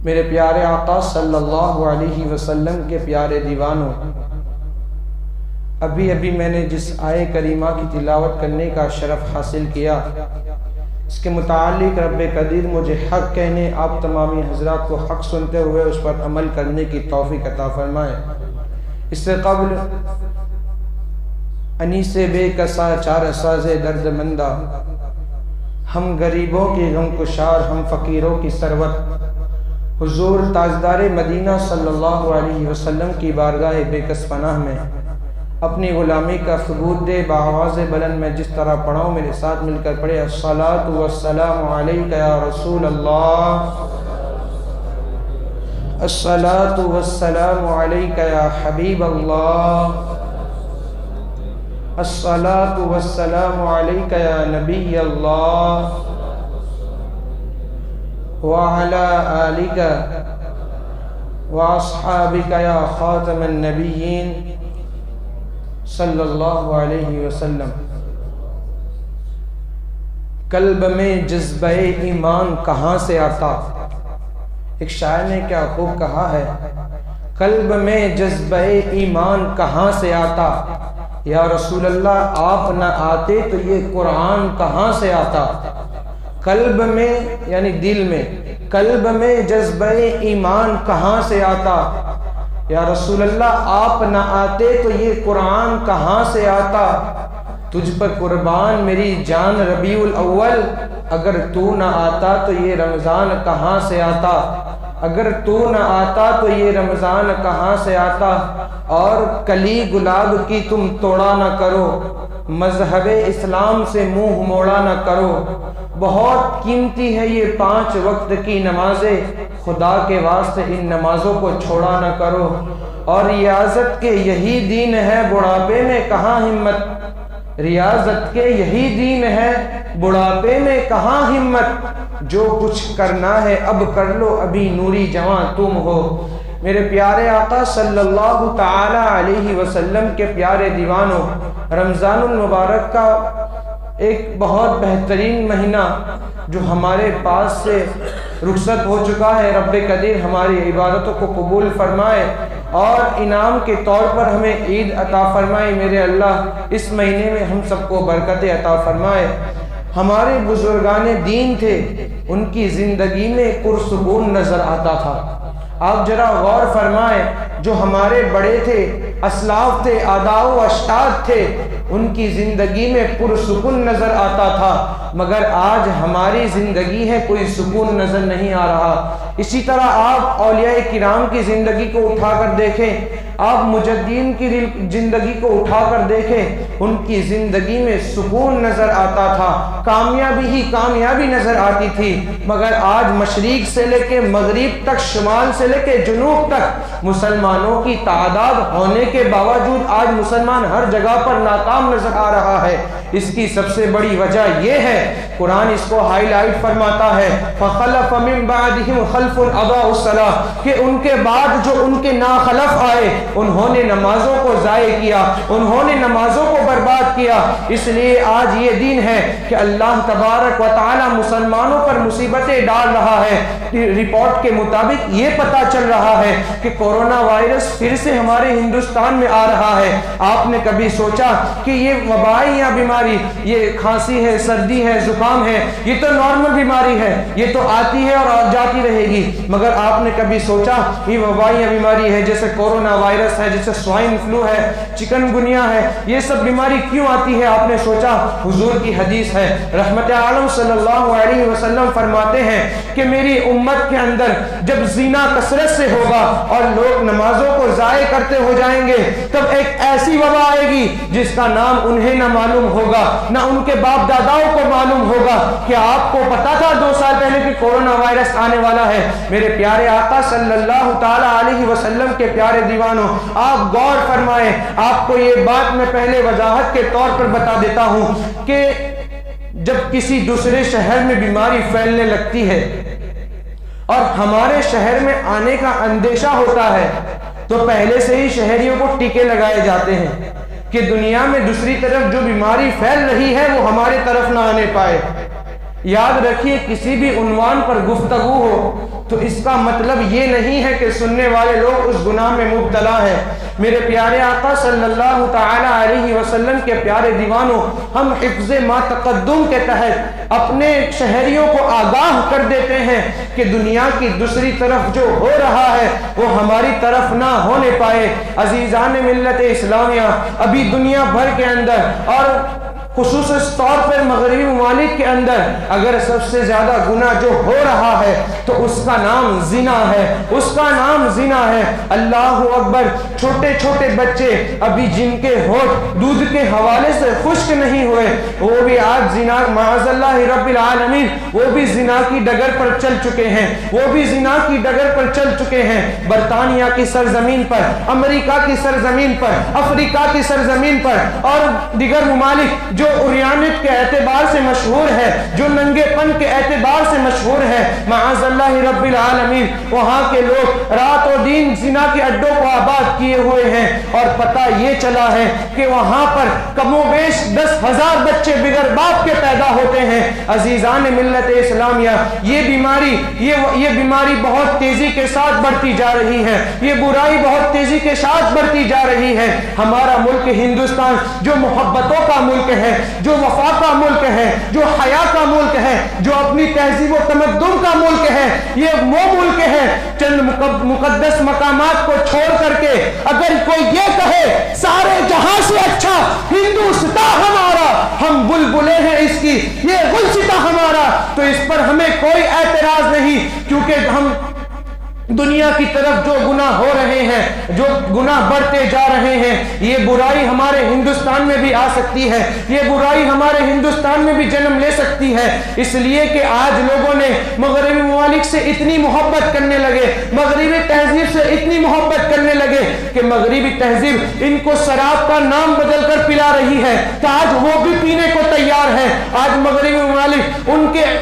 میرے پیارے آقا صلی اللہ علیہ وسلم کے پیارے دیوانوں، ابھی میں نے جس آیے کریمہ کی تلاوت کرنے کا شرف حاصل کیا، اس کے متعلق رب قدیر مجھے حق کہنے، آپ تمامی حضرات کو حق سنتے ہوئے اس پر عمل کرنے کی توفیق عطا فرمائے۔ اس سے قبل انیس بے کسا چار ساز درد مندہ، ہم غریبوں کی غم کشار، ہم فقیروں کی ثروت، حضور تاجدار مدینہ صلی اللہ علیہ وسلم کی بارگاہ بے کس پناہ میں اپنی غلامی کا ثبوت دے بآواز بلند میں جس طرح پڑھاؤں، میرے ساتھ مل کر پڑھے۔ الصلاۃ والسلام علیک یا رسول اللہ، الصلاۃ والسلام علیک یا حبیب اللہ، الصلاۃ والسلام علیک یا نبی اللہ، وعلی آلک واصحابک یا خاتم النبیین صلی اللہ علیہ وسلم۔ قلب میں جذبہ ایمان کہاں سے آتا؟ ایک شاعر نے کیا خوب کہا ہے، قلب میں جذبہ ایمان کہاں سے آتا، یا رسول اللہ آپ نہ آتے تو یہ قرآن کہاں سے آتا۔ قلب میں یعنی دل میں، قلب میں جذبہ ایمان کہاں سے آتا، یا رسول اللہ آپ نہ آتے تو یہ قرآن کہاں سے آتا۔ تجھ پر قربان میری جان ربیع الاول، اگر تو نہ آتا تو یہ رمضان کہاں سے آتا، اگر تو نہ آتا تو یہ رمضان کہاں سے آتا۔ اور کلی گلاب کی تم توڑا نہ کرو، مذہب اسلام سے منہ موڑا نہ کرو، بہت قیمتی ہے یہ 5 وقت کی نمازیں، خدا کے واسطے ان نمازوں کو چھوڑا نہ کرو۔ اور ریاضت کے یہی دین ہے، بڑھاپے میں کہاں ہمت، ریاضت کے یہی دین ہے، بڑھاپے میں کہاں ہمت، جو کچھ کرنا ہے اب کر لو، ابھی نوری جوان تم ہو۔ میرے پیارے آقا صلی اللہ تعالی علیہ وسلم کے پیارے دیوانوں، رمضان المبارک کا ایک بہت بہترین مہینہ جو ہمارے پاس سے رخصت ہو چکا ہے، رب قدیر ہماری عبادتوں کو قبول فرمائے اور انعام کے طور پر ہمیں عید عطا فرمائے۔ میرے اللہ اس مہینے میں ہم سب کو برکت عطا فرمائے۔ ہمارے بزرگان دین تھے، ان کی زندگی میں پرسکون نظر آتا تھا۔ آپ ذرا غور فرمائیں، جو ہمارے بڑے تھے، اسلاف تھے، آداؤ و اشتاد تھے، ان کی زندگی میں پرسکون نظر آتا تھا، مگر آج ہماری زندگی ہے کوئی سکون نظر نہیں آ رہا۔ اسی طرح آپ اولیاء کرام کی زندگی کو اٹھا کر دیکھیں، آپ مجدین کی زندگی کو اٹھا کر دیکھیں، ان کی زندگی میں سکون نظر آتا تھا، کامیابی ہی کامیابی نظر آتی تھی، مگر آج مشرق سے لے کے مغرب تک، شمال سے لے کے جنوب تک مسلمانوں کی تعداد ہونے کے باوجود آج مسلمان ہر جگہ پر ناکام نظر آ رہا ہے۔ اس کی سب سے بڑی وجہ یہ ہے، قرآن اس کو ہائی لائٹ فرماتا ہے، فَخَلَفَ مِن بَعْدِهِمْ خَلْفٌ أَضَاعُوا الصَّلَاةَ، کہ ان کے بعد جو ان کے ناخلف آئے انہوں نے نمازوں کو ضائع کیا، انہوں نے نمازوں کو برباد کیا۔ اس لیے آج یہ دن ہے کہ اللہ تبارک و تعالی مسلمانوں پر مصیبتیں ڈال رہا ہے۔ رپورٹ کے مطابق یہ پتہ چل رہا ہے کہ کورونا وائرس پھر سے ہمارے ہندوستان میں آ رہا ہے۔ آپ نے کبھی سوچا کہ یہ وبائی یا بیماری، یہ کھانسی ہے، سردی ہے، زکام ہے، یہ تو نارمل بیماری ہے، یہ تو آتی ہے اور جاتی رہے گی، مگر آپ نے کبھی سوچا یہ وبائی یا بیماری ہے جیسے کورونا وائرس ہے، جیسے سوائن فلو ہے، چکن گنیا ہے، یہ سب بیماری کیوں آتی ہے؟ آپ نے سوچا؟ حضور کی حدیث ہے، رحمت عالم صلی اللہ علیہ وسلم فرماتے ہیں کہ میری امت کے اندر جب زنا کثرت سے ہوگا اور لوگ نمازوں کو ضائع کرتے ہو جائیں گے، تب ایک ایسی وبا آئے گی جس کا نام انہیں نہ معلوم ہوگا، نہ ان کے باپ داداؤں کو معلوم ہوگا۔ کیا آپ کو پتا تھا 2 سال پہلے کہ کورونا وائرس آنے والا ہے؟ میرے پیارے آقا صلی اللہ تعالی علیہ وسلم کے پیارے دیوانوں، آپ غور فرمائیں، آپ کو یہ بات میں پہلے وضاحت کے طور پر بتا دیتا ہوں کہ جب کسی دوسرے شہر میں بیماری پھیلنے لگتی ہے اور ہمارے شہر میں آنے کا اندیشہ ہوتا ہے تو پہلے سے ہی شہریوں کو ٹیکے لگائے جاتے ہیں کہ دنیا میں دوسری طرف جو بیماری پھیل رہی ہے وہ ہمارے طرف نہ آنے پائے۔ یاد رکھیے کسی بھی عنوان پر گفتگو ہو تو اس کا مطلب یہ نہیں ہے کہ سننے والے لوگ اس گناہ میں مبتلا ہیں۔ میرے پیارے آقا صلی اللہ تعالی علیہ وسلم کے پیارے دیوانوں، ہم حفظ ما تقدم کے تحت اپنے شہریوں کو آگاہ کر دیتے ہیں کہ دنیا کی دوسری طرف جو ہو رہا ہے وہ ہماری طرف نہ ہونے پائے۔ عزیزان ملت اسلامیہ، ابھی دنیا بھر کے اندر اور خصوصاً طور پر مغربی ممالک کے اندر اگر سب سے زیادہ گناہ جو ہو رہا ہے تو اس کا نام زنا ہے، اس کا نام زنا ہے۔ اللہ اکبر، چھوٹے چھوٹے بچے ابھی جن کے ہونٹ دودھ کے حوالے سے خشک نہیں ہوئے وہ بھی آج زنا، معاذ اللہ رب العالمین، وہ بھی زنا کی ڈگر پر چل چکے ہیں، وہ بھی زنا کی ڈگر پر چل چکے ہیں۔ برطانیہ کی سرزمین پر، امریکہ کی سرزمین پر، افریقہ کی سرزمین پر اور دیگر ممالک جو عریانیت کے اعتبار سے مشہور ہے، جو ننگے پن کے اعتبار سے مشہور ہے، معاذ اللہ رب العالمین، وہاں کے لوگ رات و دن زنا کے اڈوں کو آباد کیے ہوئے ہیں اور پتہ یہ چلا ہے کہ وہاں پر کم و بیش 10,000 بچے بغیر باپ کے پیدا ہوتے ہیں۔ عزیزان ملت اسلامیہ، یہ بیماری بہت تیزی کے ساتھ بڑھتی جا رہی ہے، یہ برائی بہت تیزی کے ساتھ بڑھتی جا رہی ہے۔ ہمارا ملک ہندوستان جو محبتوں کا ملک ہے، جو وفا کا ملک ہے، جو حیا کا ملک ہے، جو اپنی تہذیب و تمدن کا ملک ہے، یہ وہ ملک ہے چند مقدس مقامات کو چھوڑ کر کے اگر کوئی یہ کہے سارے جہاں سے اچھا ہندوستان ہمارا، ہم بلبلے ہیں اس کی، یہ گلستان ہمارا، تو اس پر ہمیں کوئی اعتراض نہیں، کیونکہ ہم دنیا کی طرف جو گناہ ہو رہے ہیں، جو گناہ بڑھتے جا رہے ہیں، یہ برائی ہمارے ہندوستان میں بھی آ سکتی ہے، یہ برائی ہمارے ہندوستان میں بھی جنم لے سکتی ہے، اس لیے کہ آج لوگوں نے مغربی ممالک سے اتنی محبت کرنے لگے، مغربی تہذیب سے اتنی محبت کرنے لگے کہ مغربی تہذیب ان کو شراب کا نام بدل کر پلا رہی ہے کہ آج وہ بھی پینے کو تیار ہے۔ آج مغربی ممالک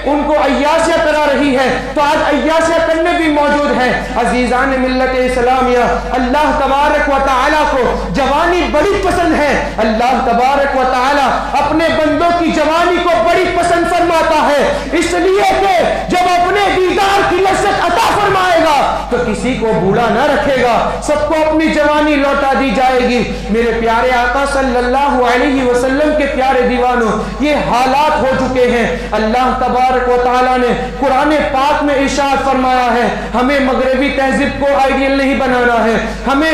ان کو عیاشیہ کرا رہی ہے تو آج عیاشیہ کرنے بھی موجود ہے۔ عزیزان ملت اسلامیہ، اللہ تبارک و تعالی کو جوانی بڑی پسند ہے، اللہ تبارک و تعالی اپنے بندوں کی جوانی کو بڑی پسند فرماتا ہے، اس لیے کہ جب اپنے دیدار کی لذت عطا فرمائے گا تو کسی کو بوڑھا نہ رکھے گا، سب کو اپنی جوانی لوٹا دی جائے گی۔ میرے پیارے آقا صلی اللہ علیہ وسلم کے پیارے دیوانوں، یہ حالات ہو چکے ہیں۔ اللہ تبارک و تعالی نے قرآن پاک میں ارشاد فرمایا ہے، ہمیں مغربی تہذیب کو آئیڈیل نہیں بنانا ہے، ہمیں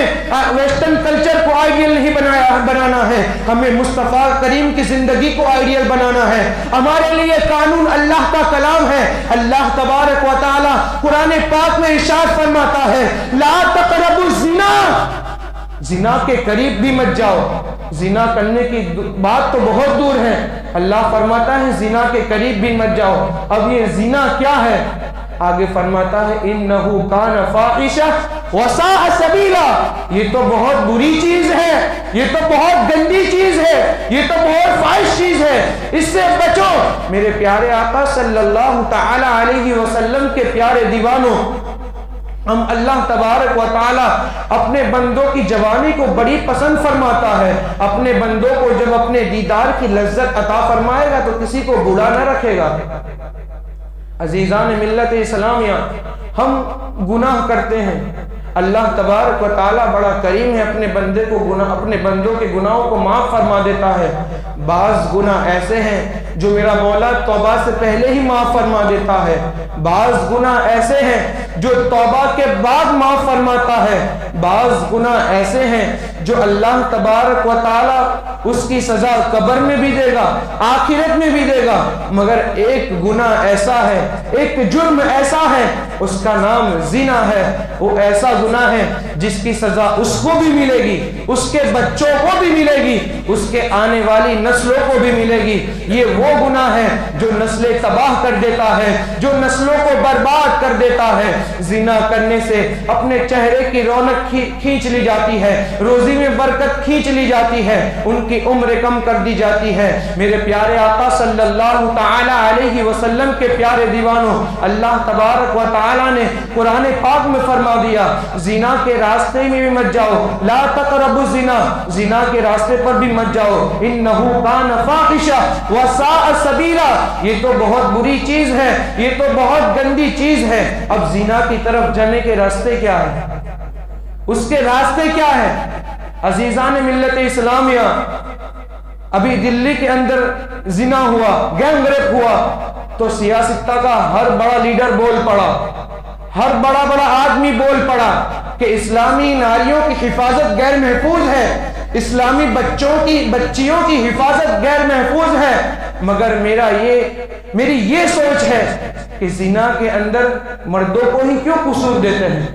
ویسٹرن کلچر کو آئیڈیل نہیں بنانا ہے، ہمیں مصطفیٰ کریم کی زندگی کو آئیڈیل بنانا ہے۔ ہمارے لیے قانون اللہ کا کلام ہے۔ اللہ تبارک و تعالی قرآن پاک میں ارشاد فرماتا ہے، لا تقربوا الزنا، زنا کے قریب بھی مت جاؤ۔ زنا کرنے کی بات تو بہت دور ہے، اللہ فرماتا ہے زنا کے قریب بھی مت جاؤ۔ اب یہ زنا کیا ہے؟ آگے فرماتا ہے انہو کان فاحشہ وساء سبیلا، یہ تو بہت بری چیز ہے، یہ تو بہت گندی چیز ہے، یہ تو بہت فاحش چیز ہے، اس سے بچو۔ میرے پیارے آقا صلی اللہ تعالی علیہ وسلم کے پیارے دیوانوں، ہم اللہ تبارک و تعالی اپنے بندوں کی جوانی کو بڑی پسند فرماتا ہے، اپنے بندوں کو جب اپنے دیدار کی لذت عطا فرمائے گا تو کسی کو بوڑھا نہ رکھے گا۔ عزیزان ملت اسلامیہ، ہم گناہ کرتے ہیں، اللہ تبارک و تعالی بڑا کریم ہے، اپنے بندوں کے گناہوں کو معاف فرما دیتا ہے۔ بعض گناہ ایسے ہیں جو میرا مولا توبہ سے پہلے ہی معاف فرما دیتا ہے، بعض گناہ ایسے ہیں جو توبہ کے بعد معاف فرماتا ہے، بعض گناہ ایسے ہیں جو اللہ تبارک و تعالی اس کی سزا قبر میں بھی دے گا، آخرت میں بھی دے گا، مگر ایک گناہ ایسا ہے، ایک جرم ایسا ہے، اس کا نام زنا ہے۔ وہ ایسا گناہ ہے جس کی سزا اس کو بھی ملے گی، اس کے بچوں کو بھی ملے گی، اس کے آنے والی نسلوں کو بھی ملے گی۔ یہ وہ گناہ ہے جو نسلیں تباہ کر دیتا ہے، جو نسلوں کو برباد کر دیتا ہے۔ زنا کرنے سے اپنے چہرے کی رونق کھینچ لی جاتی ہے، روزی میں برکت کھینچ لی جاتی ہے، ان کی عمر کم کر دی جاتی ہے۔ میرے پیارے آقا صلی اللہ تعالی علیہ وسلم کے پیارے دیوانوں، اللہ تبارک و تعالی نے قرآن پاک میں فرما دیا، زنا کے راستے میں بھی مت جاؤ، لا تقربوا الزنا، زنا کے راستے پر بھی مت جاؤ، انہو کان فاحشہ وساء سبیلا، یہ تو بہت بری چیز ہے، یہ تو بہت گندی چیز ہے۔ اب زنا کی طرف جانے کے راستے کیا ہے؟ اس کے راستے کیا ہے؟ عزیزان ملت اسلامیہ، ابھی دلی کے اندر زنا ہوا، گینگ ریپ ہوا، تو سیاستہ کا ہر بڑا لیڈر بول پڑا، ہر بڑا آدمی بول پڑا کہ اسلامی ناریوں کی حفاظت غیر محفوظ ہے، اسلامی بچیوں کی حفاظت غیر محفوظ ہے۔ مگر میری یہ سوچ ہے کہ زنا کے اندر مردوں کو ہی کیوں قصور دیتے ہیں؟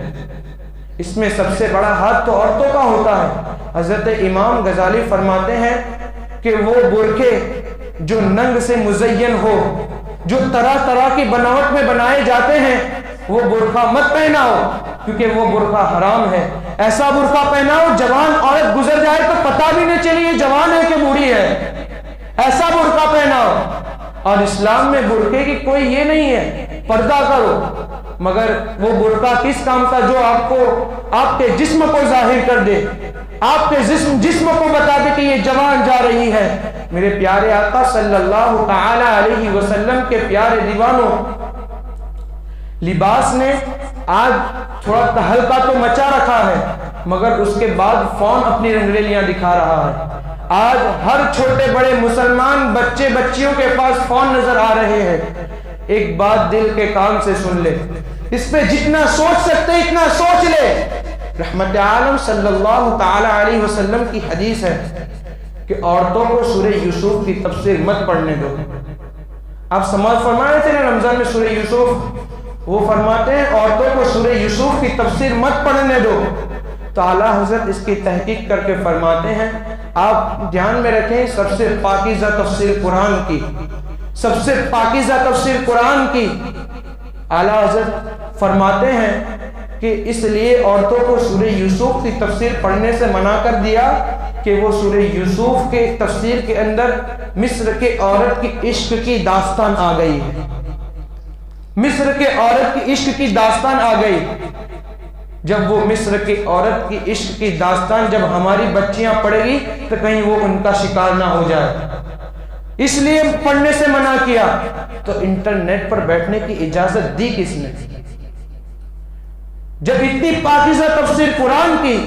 اس میں سب سے بڑا ہاتھ تو عورتوں کا ہوتا ہے۔ حضرت امام غزالی فرماتے ہیں کہ وہ برقعے جو ننگ سے مزین ہو، جو طرح طرح کی بناوٹ میں بنائے جاتے ہیں، وہ برقع مت پہناؤ، کیونکہ وہ برقع حرام ہے۔ ایسا برقع پہناؤ جوان عورت گزر جائے تو پتہ بھی نہیں چلے یہ جوان ہے کہ بوڑھی ہے، ایسا برقع پہناؤ۔ اور اسلام میں برقعے کی کوئی یہ نہیں ہے، پردہ کرو، مگر وہ برقع کس کام کا؟ جو آپ کے جسم کو ظاہر کر دے، آپ کے جسم کو بتا دے کہ یہ جوان جا رہی ہے۔ میرے پیارے آقا صلی اللہ تعالی علیہ وسلم کے پیارے دیوانوں، لباس نے آج تھوڑا تہلکہ تو مچا رکھا ہے، مگر اس کے بعد فون اپنی رنگریلیاں دکھا رہا ہے۔ آج ہر چھوٹے بڑے مسلمان بچے بچیوں کے پاس فون نظر آ رہے ہیں۔ ایک بات دل کے کان سے سن لے، اس پہ جتنا سوچ سکتے اتنا سوچ لے۔ رحمت عالم صلی اللہ تعالی علیہ وسلم کی حدیث ہے کہ عورتوں کو سورہ یوسف کی تفسیر مت پڑھنے دو۔ آپ سماعت فرما رہے تھے نا رمضان میں سورہ یوسف، وہ فرماتے ہیں عورتوں کو سورہ یوسف کی تفسیر مت پڑھنے دو۔ تو اعلیٰ حضرت اس کی تحقیق کر کے فرماتے ہیں، آپ دھیان میں رکھیں، سب سے پاکیزہ تفسیر قرآن کی، سب سے پاکیزہ تفسیر قرآن کی۔ اعلیٰ حضرت فرماتے ہیں کہ اس لیے عورتوں کو سورہ یوسف کی تفسیر پڑھنے سے منع کر دیا کہ وہ سورہ یوسف کے تفسیر کے اندر مصر کے عورت کی عشق کی داستان آ گئی ہے، مصر کے عورت کی عشق کی داستان آ گئی۔ جب وہ مصر کی عورت کی عشق کی داستان جب ہماری بچیاں پڑھے گی تو کہیں وہ ان کا شکار نہ ہو جائے، اس لیے پڑھنے سے منع کیا۔ تو انٹرنیٹ پر بیٹھنے کی اجازت دی کس نے؟ جب اتنی پاکیزہ تفسیر قرآن کی،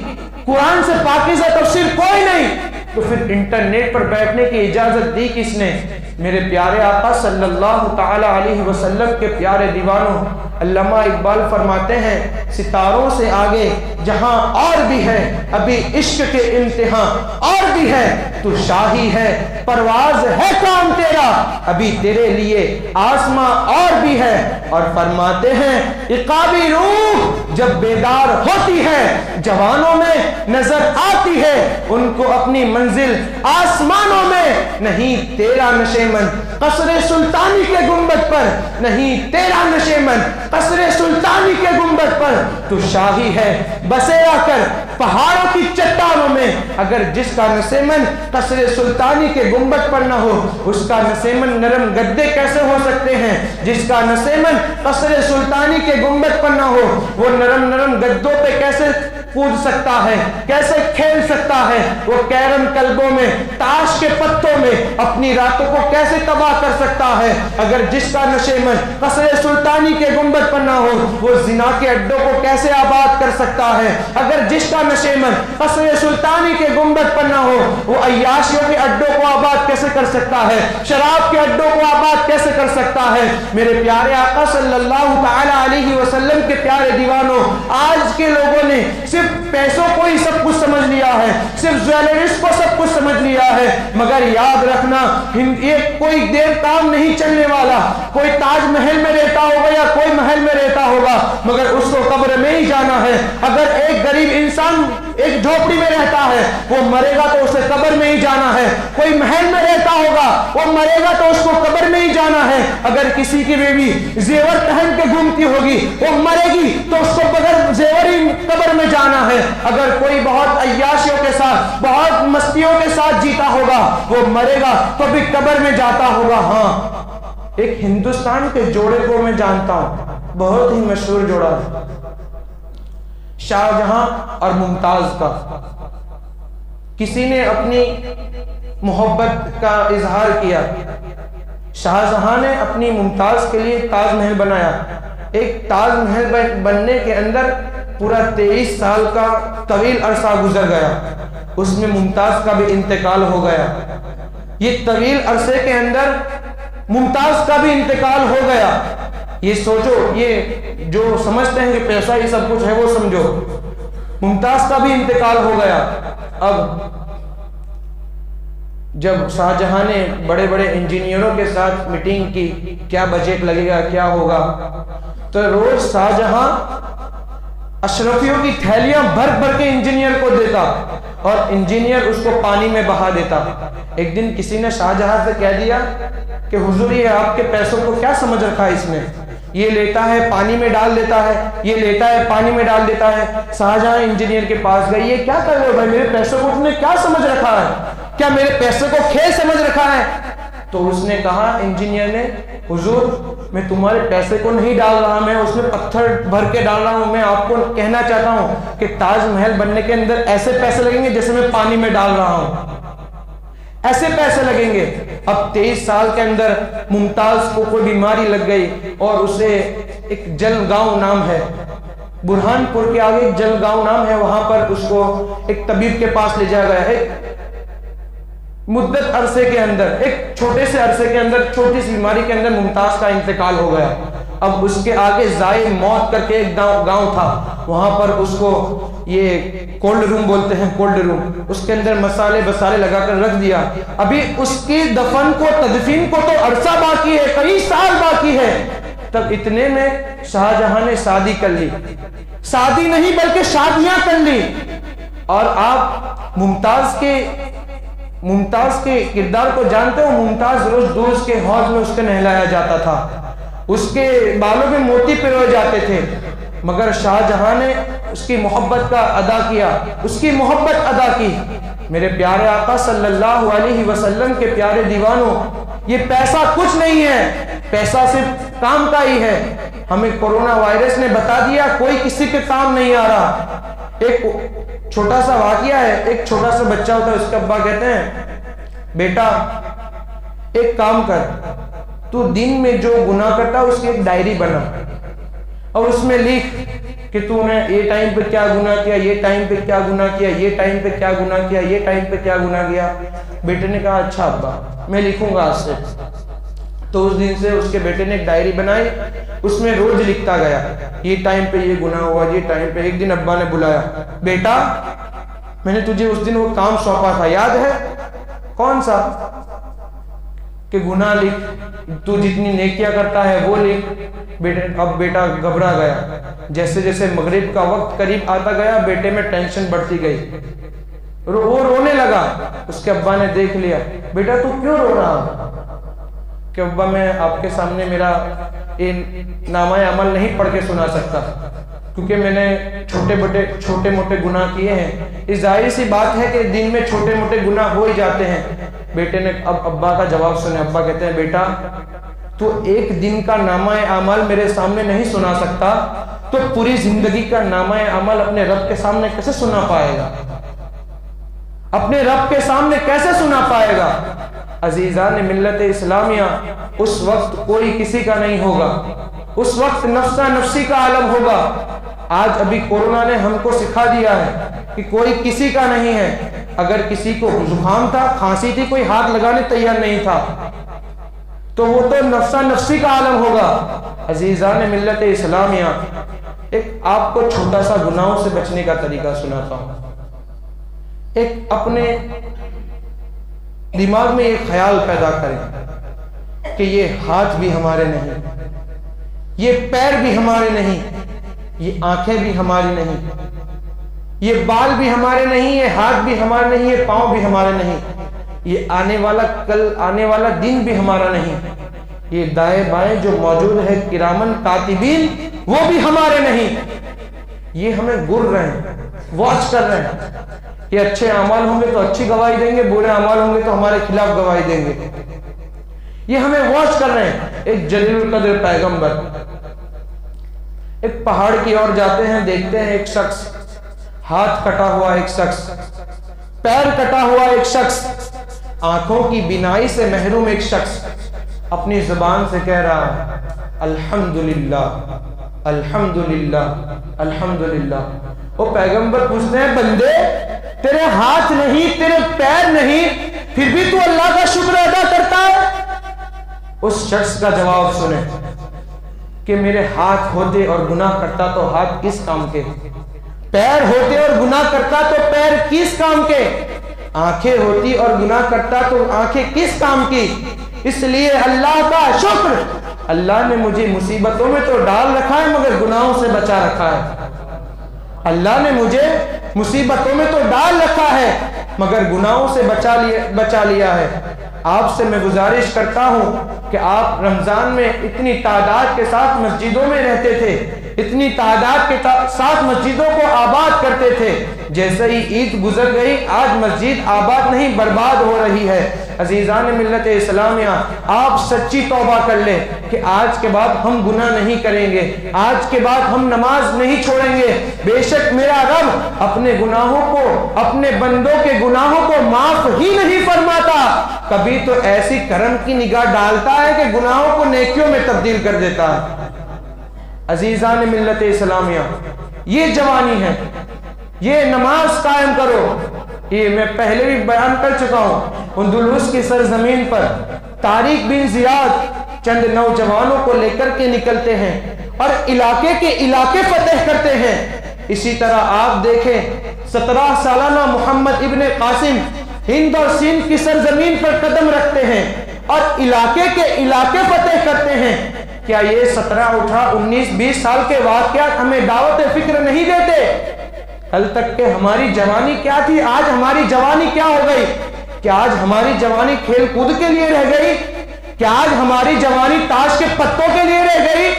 قرآن سے پاکیزہ تفسیر کوئی نہیں، تو پھر انٹرنیٹ پر بیٹھنے کی اجازت دی کس نے؟ میرے پیارے آقا صلی اللہ تعالی علیہ وسلم کے پیارے دیوانوں، علامہ اقبال فرماتے ہیں، ستاروں سے آگے جہاں اور بھی ہے ابھی عشق کے امتحان، اور بھی ہے تو شاہی ہے، پرواز ہے کام تیرا ابھی تیرے لیے آسماں اور بھی ہے۔ اور فرماتے ہیں عقابی روح جب بیدار ہوتی ہے جوانوں میں نظر آتی ہے، ان کو اپنی منزل آسمانوں میں، نہیں تیرا نشیمن قصر سلطانی کے گنبد پر، نہیں تیرا نشیمن قصر سلطانی کے گنبد پر، تو شاہی ہے بسیرا کر پہاڑوں کی چٹانوں میں۔ اگر جس کا نشیمن قصر سلطانی کے گنبد پر نہ ہو، اس کا نشیمن نرم گدے کیسے ہو سکتے ہیں؟ جس کا نشیمن قصر سلطانی کے گنبد پر نہ ہو، وہ نرم گدوں پہ کیسے کود سکتا ہے، کیسے کھیل سکتا ہے؟ وہ کیرم کلبوں میں، تاش کے پتوں میں اپنی راتوں کو کیسے تباہ کر سکتا ہے؟ اگر جس کا نشیمن قصر سلطانی کے گنبد پر نہ ہو، وہ زنا کے اڈوں کو کیسے آباد کر سکتا ہے؟ اگر جس کا نشیمن قصر سلطانی کے گنبد پر نہ ہو، وہ عیاشیوں کے اڈوں کو آباد کیسے کر سکتا ہے؟ شراب کے اڈوں کو آباد کیسے کر سکتا ہے؟ میرے پیارے آقا صلی اللہ تعالی علیہ وسلم کے پیارے دیوانوں، آج کے لوگوں نے صرف پیسوں کو ہی سب کچھ سمجھ لیا ہے، صرف جویلریز کو سب کچھ سمجھ لیا ہے، مگر یاد رکھنا یہ کوئی دیر کام نہیں چلنے والا۔ کوئی تاج محل میں رہتا ہوگا یا کوئی محل میں رہتا ہوگا، مگر اس کو قبر میں ہی جانا ہے۔ اگر ایک غریب انسان ایک جھوپڑی میں رہتا ہے، وہ مرے گا تو اسے قبر میں ہی جانا ہے۔ کوئی محل میں رہتا ہوگا، وہ مرے گا تو اس کو قبر میں ہی جانا ہے۔ اگر کسی کی بیوی زیور پہن کے گھومتی ہوگی، وہ مرے گی تو اس کو بغیر زیور ہی قبر میں جانا ہے۔ اگر کوئی بہت عیاشیوں کے ساتھ، بہت مستیوں کے ساتھ جیتا ہوگا، وہ مرے گا تو بھی قبر میں جاتا ہوگا۔ ہاں، ایک ہندوستان کے جوڑے کو میں جانتا ہوں، بہت ہی مشہور جوڑا ہے، شاہ جہاں اور ممتاز کا۔ کسی نے اپنی محبت کا اظہار کیا. شاہجہاں نے اپنی ممتاز کے لیے تاج محل بنایا. ایک تاج محل بننے کے اندر پورا 23 سال کا طویل عرصہ گزر گیا. اس میں ممتاز کا بھی انتقال ہو گیا. یہ طویل عرصے کے اندر ممتاز کا بھی انتقال ہو گیا. یہ سوچو، یہ جو سمجھتے ہیں کہ پیسہ ہی سب کچھ ہے وہ سمجھو، ممتاز کا بھی انتقال ہو گیا. اب جب شاہجہاں نے بڑے بڑے انجینئروں کے ساتھ میٹنگ کی، کیا بجٹ لگے گا، کیا ہوگا، تو روز شاہجہاں اشرفیوں کی تھیلیاں بھر بھر کے انجینئر کو دیتا اور انجینئر اس کو پانی میں بہا دیتا. ایک دن کسی نے شاہجہاں سے کہہ دیا کہ حضور یہ آپ کے پیسوں کو کیا سمجھ رکھا ہے اس نے، یہ لیتا ہے پانی میں ڈال دیتا ہے، یہ لیتا ہے پانی میں ڈال دیتا ہے. شاہجہاں انجینئر کے پاس گئی، یہ کیا کر رہے ہو بھائی، میرے پیسوں کو تم نے کیا سمجھ رکھا ہے، کیا میرے پیسوں کو کھیل سمجھ رکھا ہے؟ تو اس نے کہا، انجینئر نے، حضور میں تمہارے پیسے کو نہیں ڈال رہا، میں اس میں پتھر بھر کے ڈال رہا ہوں. میں آپ کو کہنا چاہتا ہوں کہ تاج محل بننے کے اندر ایسے پیسے لگیں گے جیسے میں پانی میں ڈال رہا ہوں، ایسے پیسے لگیں گے. اب 23 سال کے اندر ممتاز کو کوئی بیماری لگ گئی اور اسے ایک جلگاؤں نام ہے، برہان پور کے آگے ایک جلگاؤں نام ہے، وہاں پر اس کو ایک طبیب کے پاس لے جایا گیا. ایک مدت عرصے کے اندر، ایک چھوٹے سے عرصے کے اندر، چھوٹی سی بیماری کے اندر ممتاز کا انتقال ہو گیا. اب اس کے آگے زائے موت کر کے ایک گاؤں تھا، وہاں پر اس کو یہ کولڈ روم بولتے ہیں، کولڈ روم، اس کے اندر مسالے بسالے لگا کر رکھ دیا. ابھی اس کی دفن کو، تدفین کو تو عرصہ باقی ہے، کئی سال باقی ہے. تب اتنے میں شاہجہاں نے شادی کر لی، شادی نہیں بلکہ شادیاں کر لی. اور آپ ممتاز کے کردار کو جانتے ہو. ممتاز روز دودھ کے حوض میں اس کو نہلایا جاتا تھا، اس کے بالوں میں موتی پروئے جاتے تھے، مگر شاہجہاں نے اس کی محبت کا ادا کیا، اس کی محبت ادا کی. میرے پیارے آقا صلی اللہ علیہ وسلم کے پیارے دیوانوں، یہ پیسہ کچھ نہیں ہے، پیسہ صرف کام کا ہی ہے. ہمیں کورونا وائرس نے بتا دیا کوئی کسی کے کام نہیں آ رہا. ایک چھوٹا سا واقعہ ہے، ایک چھوٹا سا بچہ ہوتا ہے، اس کے ابا کہتے ہیں، بیٹا ایک کام کر، تو دن میں جو گناہ کرتا ہے اس کی ایک ڈائری بنا اور اس میں لکھ کہ تو نے یہ ٹائم پہ کیا گناہ کیا، یہ ٹائم پہ کیا گناہ کیا، یہ ٹائم پہ کیا گناہ کیا، یہ ٹائم پہ کیا گناہ کیا. بیٹے نے کہا اچھا ابا میں لکھوں گا آج سے. تو اس دن سے اس کے بیٹے نے ایک ڈائری بنائی، اس میں روز لکھتا گیا، یہ ٹائم پہ یہ گناہ ہوا، یہ ٹائم پہ. ایک دن ابا نے بلایا، بیٹا میں نے تجھے اس دن وہ کام سونپا تھا، یاد ہے؟ کون سا؟ کہ گناہ لکھ، تو جتنی نیکیاں کرتا ہے وہ لکھ. اب بیٹا گھبرا گیا. جیسے جیسے مغرب کا وقت قریب آتا گیا، بیٹے میں ٹینشن بڑھتی گئی، وہ رونے لگا. اس کے ابا نے دیکھ لیا، بیٹا تو کیوں رو رہا؟ کہ ابا میں آپ کے سامنے میرا نامہ عمل نہیں پڑھ کے سنا سکتا، کیونکہ میں نے چھوٹے موٹے گناہ کیے ہیں. اس ظاہر سی بات ہے کہ دن میں چھوٹے موٹے گناہ ہو ہی جاتے ہیں. بیٹے نے اب ابا کا جواب سنے. ابا کہتے ہیں، بیٹا تو ایک دن کا نامہ اعمال میرے سامنے نہیں سنا سکتا، تو پوری زندگی کا نامہ اعمال اپنے رب کے سامنے کیسے سنا پائے گا؟ اپنے رب کے سامنے کیسے سنا پائے گا؟ عزیزان ملت اسلامیہ، اس وقت کوئی کسی کا نہیں ہوگا، اس وقت نفسا نفسی کا عالم ہوگا. آج ابھی کورونا نے ہم کو سکھا دیا ہے کہ کوئی کسی کا نہیں ہے. اگر کسی کو زکام تھا، کھانسی تھی، کوئی ہاتھ لگانے تیار نہیں تھا، تو وہ تو نفسا نفسی کا عالم ہوگا. عزیزان ملت اسلامیہ، ایک آپ کو چھوٹا سا گناہوں سے بچنے کا طریقہ سناتا ہوں. ایک اپنے دماغ میں ایک خیال پیدا کریں کہ یہ ہاتھ بھی ہمارے نہیں، یہ پیر بھی ہمارے نہیں، یہ آنکھیں بھی ہماری نہیں، یہ بال بھی ہمارے نہیں، یہ ہاتھ بھی ہمارے نہیں، یہ پاؤں بھی ہمارے نہیں، یہ کل آنے والا دن بھی ہمارا نہیں، یہ دائیں بائیں جو موجود ہے کرامن کاتبین وہ بھی ہمارے نہیں. یہ ہمیں گر رہے ہیں، واچ کر رہے ہیں. یہ اچھے اعمال ہوں گے تو اچھی گواہی دیں گے، برے اعمال ہوں گے تو ہمارے خلاف گواہی دیں گے. یہ ہمیں واچ کر رہے ہیں. ایک جلیل القدر پیغمبر ایک پہاڑ کی اور جاتے ہیں، دیکھتے ہیں ایک شخص ہاتھ کٹا ہوا، ایک شخص پیر کٹا ہوا ایک شخص، آنکھوں کی بینائی سے محروم ایک شخص اپنی زبان سے کہہ رہا ہے الحمدللہ الحمدللہ الحمدللہ۔ وہ پیغمبر پوچھتے ہیں بندے تیرے ہاتھ نہیں، تیرے پیر نہیں، پھر بھی تو اللہ کا شکر ادا کرتا ہے؟ اس شخص کا جواب سنیں کہ میرے ہاتھ ہوتے اور گناہ کرتا تو ہاتھ کس کام کے، پیر ہوتے اور گناہ کرتا تو پیر کس کام کے، آنکھیں ہوتی اور گناہ کرتا تو آنکھیں کس کام کی؟ اس لیے اللہ کا شکر، اللہ نے مجھے مصیبتوں میں تو ڈال رکھا ہے مگر گناہوں سے بچا رکھا ہے۔ اللہ نے مجھے مصیبتوں میں تو ڈال رکھا ہے مگر گناہوں سے بچا لیا ہے۔ آپ سے میں گزارش کرتا ہوں کہ آپ رمضان میں اتنی تعداد کے ساتھ مسجدوں میں رہتے تھے، اتنی تعداد کے ساتھ مسجدوں کو آباد کرتے تھے، جیسے ہی عید گزر گئی آج مسجد آباد نہیں برباد ہو رہی ہے۔ عزیزان ملت اسلامیہ، آپ سچی توبہ کر لیں کہ آج کے بعد ہم گناہ نہیں کریں گے، آج کے بعد ہم نماز نہیں چھوڑیں گے۔ بے شک میرا رب اپنے گناہوں کو، اپنے بندوں کے گناہوں کو معاف ہی نہیں فرماتا، کبھی تو ایسی کرم کی نگاہ ڈالتا ہے کہ گناہوں کو نیکیوں میں تبدیل کر دیتا ہے۔ عزیزان ملت اسلامیہ، یہ جوانی ہے، یہ نماز قائم کرو۔ یہ میں پہلے بھی بیان کر چکا ہوں، اندلس کی سرزمین پر طارق بن زیاد چند نوجوانوں کو لے کر کے نکلتے ہیں اور علاقے کے علاقے فتح کرتے ہیں۔ اسی طرح آپ دیکھیں 17 سالانہ محمد ابن قاسم ہند اور سندھ کی سرزمین پر قدم رکھتے ہیں اور علاقے کے علاقے فتح کرتے ہیں۔ کیا یہ 17، 18، 19، 20 سال کے واقعات ہمیں دعوت فکر نہیں دیتے؟ کل تک کہ ہماری جوانی کیا تھی، آج ہماری جوانی کیا ہو گئی؟ کیا آج ہماری جوانی کھیل کود کے لیے رہ گئی؟ کیا آج ہماری جوانی تاش کے پتوں کے لیے رہ گئی؟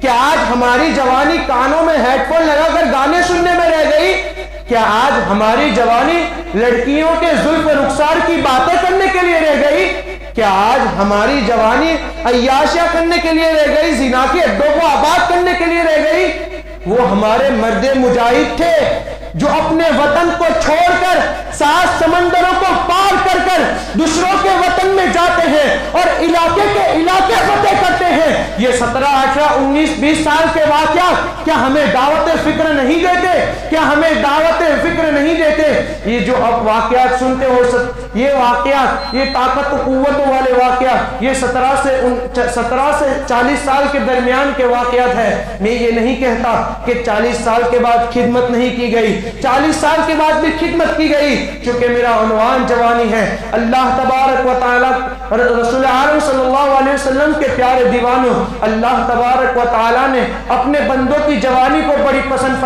کیا آج ہماری جوانی کانوں میں ہیڈ فون لگا کر گانے سننے میں رہ گئی؟ کیا آج ہماری جوانی لڑکیوں کے زلف رخسار کی باتیں کرنے کے لیے رہ گئی؟ کیا آج ہماری جوانی عیاشیاں کرنے کے لیے رہ گئی، زنا کے اڈوں کو آباد کرنے کے لیے رہ گئی؟ وہ ہمارے مرد مجاہد تھے جو اپنے وطن کو چھوڑ کر 7 سمندروں کو پار کر کر دوسروں کے وطن میں جاتے ہیں اور علاقے کے علاقے فتح کرتے ہیں۔ یہ 17، 18، 19، 20 سال کے واقعات کیا ہمیں دعوت فکر نہیں دیتے؟ کیا ہمیں دعوت فکر نہیں دیتے؟ یہ جو اب واقعات سنتے ہو، یہ واقعات، یہ طاقت و قوتوں والے واقعات، یہ 17 سے 40 سال کے درمیان کے واقعات ہیں۔ میں یہ نہیں کہتا کہ 40 سال کے بعد خدمت نہیں کی گئی، 40 سال کے بعد بھی خدمت کی گئی، چونکہ میرا عنوان جوانی ہے۔ اللہ تبارک و تعالی، رسول عالم صلی اللہ علیہ وسلم کے پیارے دیوانوں، اللہ تبارک و تعالی نے اپنے بندوں کی جوانی کو بڑی پسند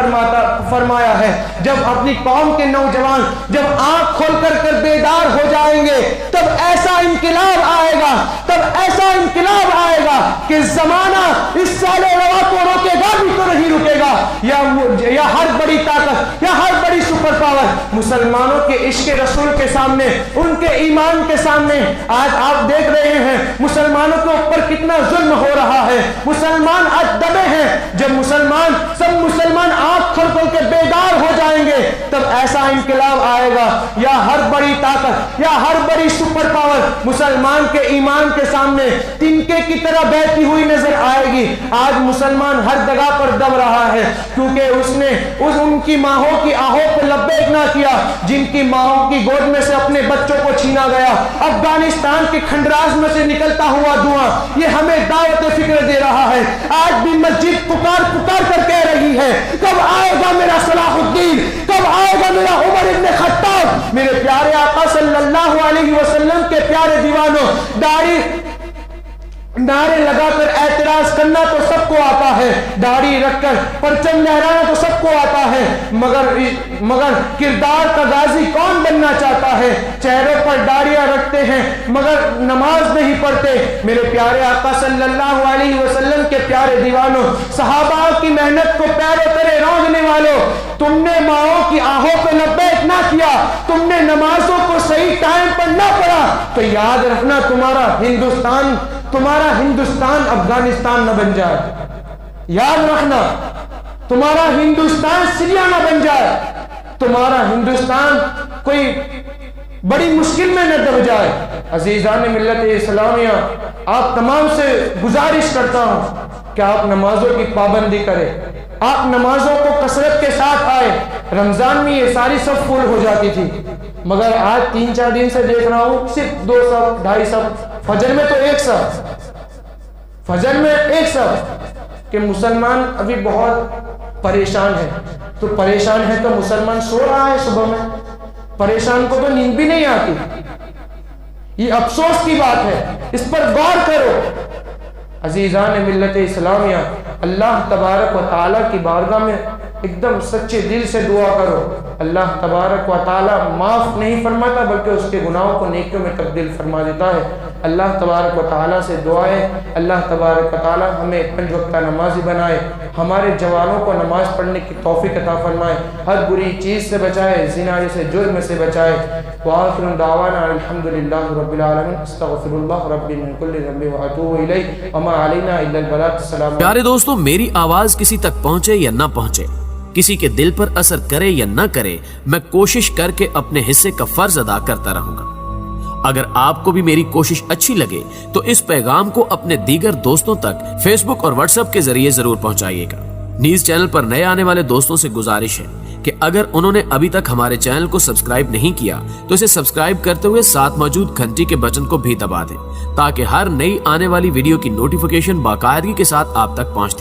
فرمایا ہے۔ جب اپنی قوم کے نوجوان جب آنکھ کھول کر بیدار ہو جائیں گے تب ایسا انقلاب آئے گا، تب ایسا انقلاب آئے گا کہ زمانہ اس سالے روا کو روکے گا بھی تو نہیں رکے گا۔ یا ہر بڑی طاقت یا ہر بڑی سپر پاور مسلمانوں کے عشق رسول کے سامنے، ان کے ایمان کے سامنے، آج آپ دیکھ رہے ہیں مسلمانوں کے اوپر کتنا ظلم ہو رہا ہے۔ مسلمان آج دبے ہیں۔ جب سب مسلمان آنکھ کھول کھول کے بیدار ہو جائیں گے تب ایسا انقلاب آئے گا، یا ہر بڑی طاقت یا ہر بڑی سپر پاور مسلمان کے ایمان کے سامنے تنکے کی طرح بہتی ہوئی نظر آئے گی۔ آج مسلمان ہر جگہ پر دب رہا ہے کیونکہ اس نے ان کی ماہوں کی آہوں پہ لبیک نہ کیا جن کی ماہوں کی گود میں سے اپنے بچوں کو چھینا گیا۔ افغانستان کے کھنڈراس میں سے نکلتا ہوا دھواں یہ ہمیں دعوت فکر دے رہا ہے۔ آج بھی مسجد پکار کر کہہ رہی ہے کب آئے گا میرا صلاح الدین، کب آئے گا میرا عمر ابن خطاب۔ میرے پیارے آقا صلی اللہ علیہ وسلم کے پیارے دیوانوں، نعرے لگا کر اعتراض کرنا تو سب کو آتا ہے، داڑھی رکھ کر پرچم لہرانا تو سب کو آتا ہے، مگر کردار کا غازی کون بننا چاہتا ہے؟ چہروں پر داڑیاں رکھتے ہیں مگر نماز نہیں پڑھتے۔ میرے پیارے آقا صلی اللہ علیہ وسلم کے پیارے دیوانوں، صحابہ کی محنت کو پیروں تلے رونگنے والوں، تم نے ماؤں کی آہوں پہ لبیک نہ کیا، تم نے نمازوں کو صحیح ٹائم پر نہ پڑھا تو یاد رکھنا تمہارا ہندوستان افغانستان نہ بن جائے۔ یاد رکھنا تمہارا ہندوستان سریا نہ بن جائے، تمہارا ہندوستان کوئی بڑی مشکل میں نہ دب جائے۔ عزیزان ملت اسلامیہ، آپ تمام سے گزارش کرتا ہوں کہ آپ نمازوں کی پابندی کریں، آپ نمازوں کو کثرت کے ساتھ آئے۔ رمضان میں یہ ساری صف فل ہو جاتی تھی، مگر آج 3-4 دن سے دیکھ رہا ہوں صرف 2 صف 2.5 صف، فجر میں تو 1 صف، فجر میں 1 صف، کہ مسلمان ابھی بہت پریشان ہے۔ تو پریشان ہے تو مسلمان سو رہا ہے صبح میں، پریشان کو تو نیند بھی نہیں آتی۔ یہ افسوس کی بات ہے، اس پر غور کرو۔ عزیزان ملت اسلامیہ، اللہ تبارک و تعالیٰ کی بارگاہ میں ایک دم سچے دل سے دعا کرو۔ اللہ تبارک و تعالیٰ معاف نہیں فرماتا بلکہ اس کے گناہوں کو نیکیوں میں تبدیل فرما دیتا ہے۔ اللہ تبارک و تعالیٰ سے دعا ہے، اللہ تبارک و تعالیٰ ہمیں 5 وقتہ نمازی بنائے، ہمارے جوانوں کو نماز پڑھنے کی توفیق عطا فرمائے، ہر بری چیز سے بچائے، زنا سے، جرم سے بچائے۔ وآخر دعوانا الحمدللہ رب العالمین، استغفر اللہ ربی من کل ذنب واتوب الیہ وما علینا الا البلاغ۔ السلام۔ پیارے دوستو، میری آواز کسی تک پہنچے یا نہ پہنچے، کسی کے دل پر اثر کرے یا نہ کرے، میں کوشش کر کے اپنے حصے کا فرض ادا کرتا رہوں گا۔ اگر آپ کو بھی میری کوشش اچھی لگے تو اس پیغام کو اپنے دیگر دوستوں تک فیس بک اور واٹس ایپ کے ذریعے ضرور پہنچائیے گا۔ نیز چینل پر نئے آنے والے دوستوں سے گزارش ہے کہ اگر انہوں نے ابھی تک ہمارے چینل کو سبسکرائب نہیں کیا تو اسے سبسکرائب کرتے ہوئے ساتھ موجود گھنٹی کے بٹن کو بھی دبا دیں تاکہ ہر نئی آنے والی ویڈیو کی نوٹیفیکیشن باقاعدگی کے ساتھ آپ تک پہنچے۔